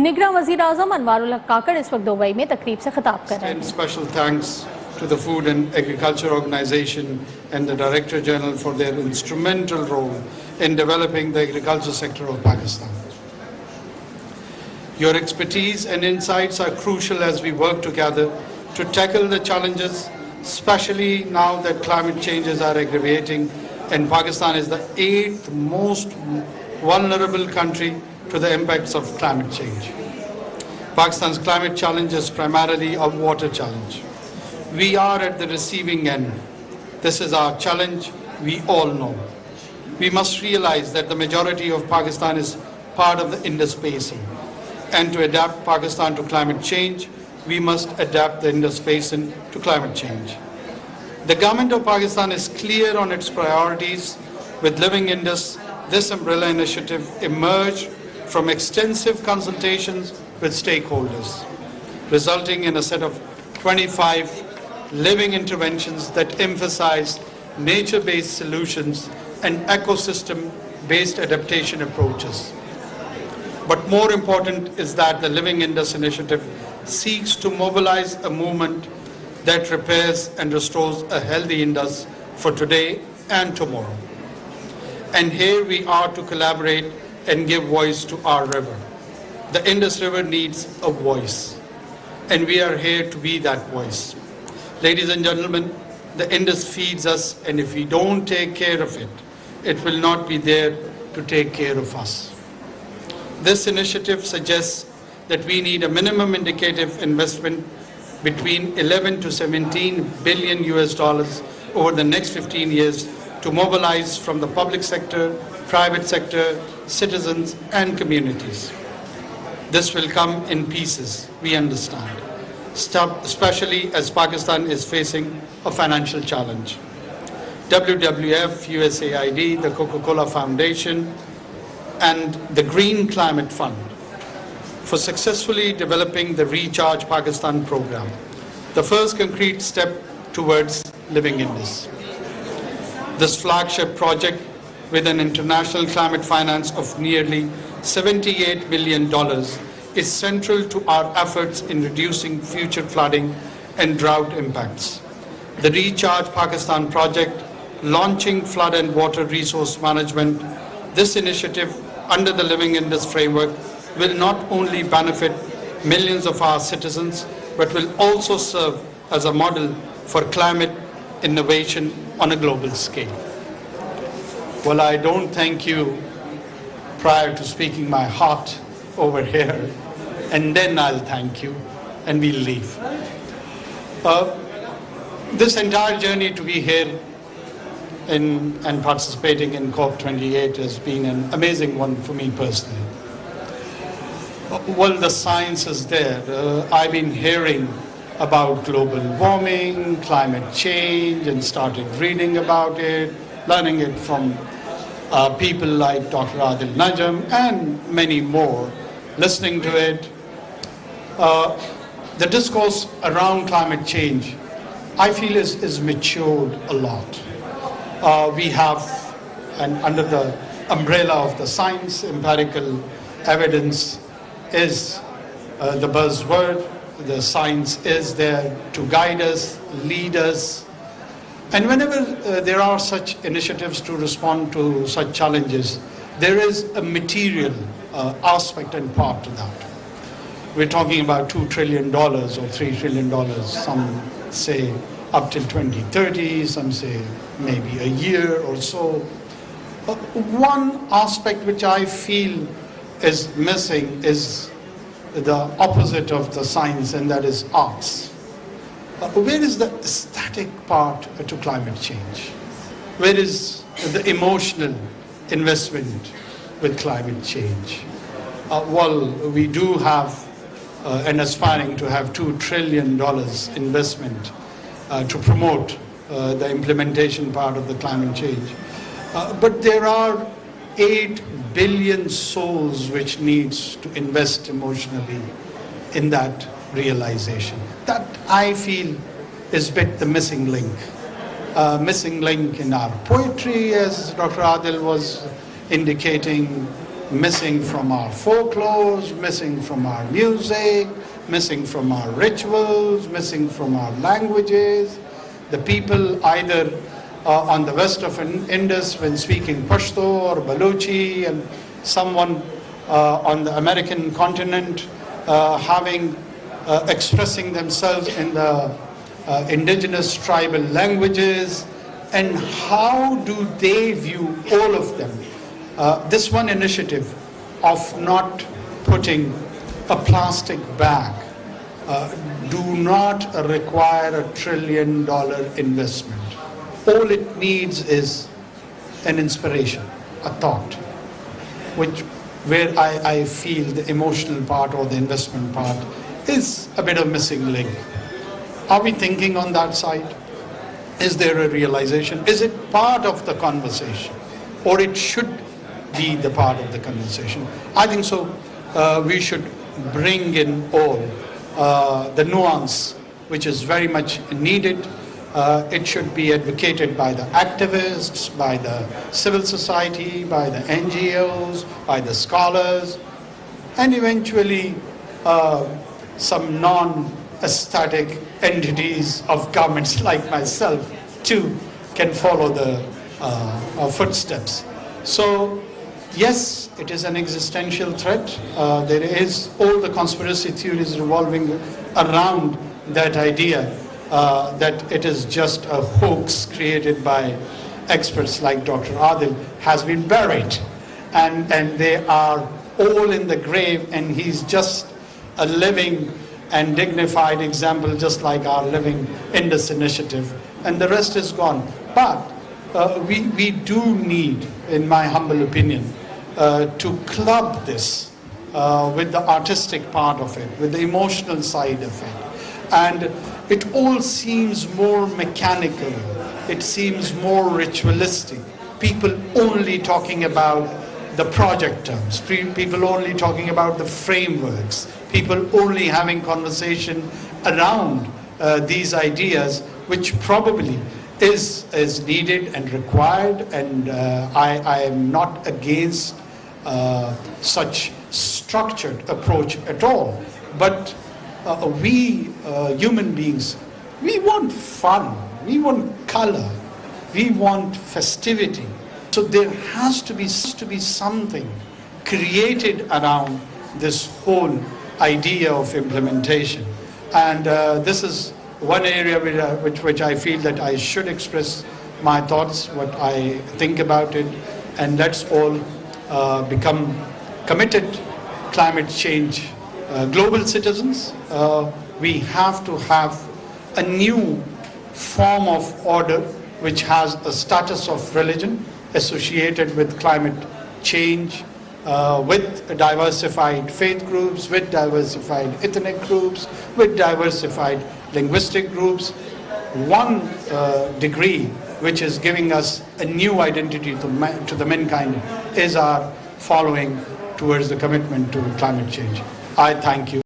نگراں وزیر اعظم انوار الحق کاکڑ اس وقت دبئی میں تقریب سے خطاب کر رہے ہیں. Special thanks to the Food and Agriculture Organization and the Director General for their instrumental role in developing the agriculture sector of Pakistan. Your expertise and insights are crucial as we work together to tackle the challenges, especially now that climate changes are aggravating and Pakistan is the 8th most vulnerable country to the impacts of climate change. Pakistan's climate challenge is primarily a water challenge. We are at the receiving end. This is our challenge, we all know. We must realize that the majority of Pakistan is part of the Indus Basin. And to adapt Pakistan to climate change, we must adapt the Indus Basin to climate change. The government of Pakistan is clear on its priorities. With Living Indus, this umbrella initiative emerged from extensive consultations with stakeholders, resulting in a set of 25 living interventions that emphasize nature-based solutions and ecosystem-based adaptation approaches. But more important is that the Living Indus initiative seeks to mobilize a movement that repairs and restores a healthy Indus for today and tomorrow. And here we are to collaborate and give voice to our river. The Indus River needs a voice, and we are here to be that voice. Ladies and gentlemen, the Indus feeds us, and if we don't take care of it, it will not be there to take care of us. This initiative suggests that we need a minimum indicative investment between 11 to 17 billion US dollars over the next 15 years to mobilize from the public sector, private sector, citizens and communities. This will come in pieces, we understand, especially as Pakistan is facing a financial challenge. WWF, USAID, the Coca-Cola Foundation and the Green Climate Fund for successfully developing the Recharge Pakistan program, the first concrete step towards Living Indus. This flagship project with an international climate finance of nearly $78 million is central to our efforts in reducing future flooding and drought impacts. The Recharge Pakistan project, launching flood and water resource management, this initiative under the Living Indus framework will not only benefit millions of our citizens, but will also serve as a model for climate innovation on a global scale. Well, I don't thank you prior to speaking my heart over here, and then I'll thank you, and we'll leave. This entire journey to be here and participating in COP28 has been an amazing one for me personally. Well, the science is there. I've been hearing about global warming, climate change, and started reading about it, learning it from people like Dr. Adil Najam and many more, listening to it. The discourse around climate change, I feel, is matured a lot. We have, and under the umbrella of the science, empirical evidence is the buzzword. The science is there to guide us, lead us. And whenever there are such initiatives to respond to such challenges, there is a material aspect and part to that. We're talking about $2 trillion or $3 trillion. Some say up till 2030, some say maybe a year or so. One aspect which I feel is missing is the opposite of the science, and that is arts. Where is the aesthetic part to climate change? Where is the emotional investment with climate change? Well, we do have and aspiring to have $2 trillion investment to promote the implementation part of the climate change. But there are 8 billion souls which needs to invest emotionally in that realization. That I feel is bit the missing link. Missing link in our poetry, as Dr. Adil was indicating, missing from our folklores, missing from our music, missing from our rituals, missing from our languages. The people either on the west of Indus when speaking Pashto or Baluchi, and someone on the American continent expressing themselves in the indigenous tribal languages, and how do they view all of them? This one initiative of not putting a plastic bag do not require $1 trillion investment. All it needs is an inspiration, a thought, where I feel the emotional part or the investment part is a bit of missing link. Are we thinking on that side? Is there a realization? Is it part of the conversation? Or it should be the part of the conversation? I think so. We should bring in all the nuance which is very much needed. It should be advocated by the activists, by the civil society, by the NGOs, by the scholars, and eventually some non-aesthetic entities of governments like myself too can follow the footsteps. So yes, it is an existential threat. There is all the conspiracy theories revolving around that idea that it is just a hoax created by experts like Dr. Adil has been buried, and they are all in the grave, and he's just a living and dignified example, just like our Living Indus initiative, and the rest is gone. But we do need, in my humble opinion, to club this with the artistic part of it, with the emotional side of it. And it all seems more mechanical, it seems more ritualistic. People only talking about the project terms, people only talking about the frameworks, people only having conversation around these ideas, which probably is needed and required, and I am not against such structured approach at all. But we human beings, we want fun, we want color, we want festivity. So there has to be something created around this whole idea of implementation. And this is one area which I feel that I should express my thoughts, what I think about it, and let's all become committed climate change global citizens. We have to have a new form of order which has a status of religion associated with climate change, with diversified faith groups, with diversified ethnic groups, with diversified linguistic groups. One degree which is giving us a new identity to the mankind is our following towards the commitment to climate change. I thank you.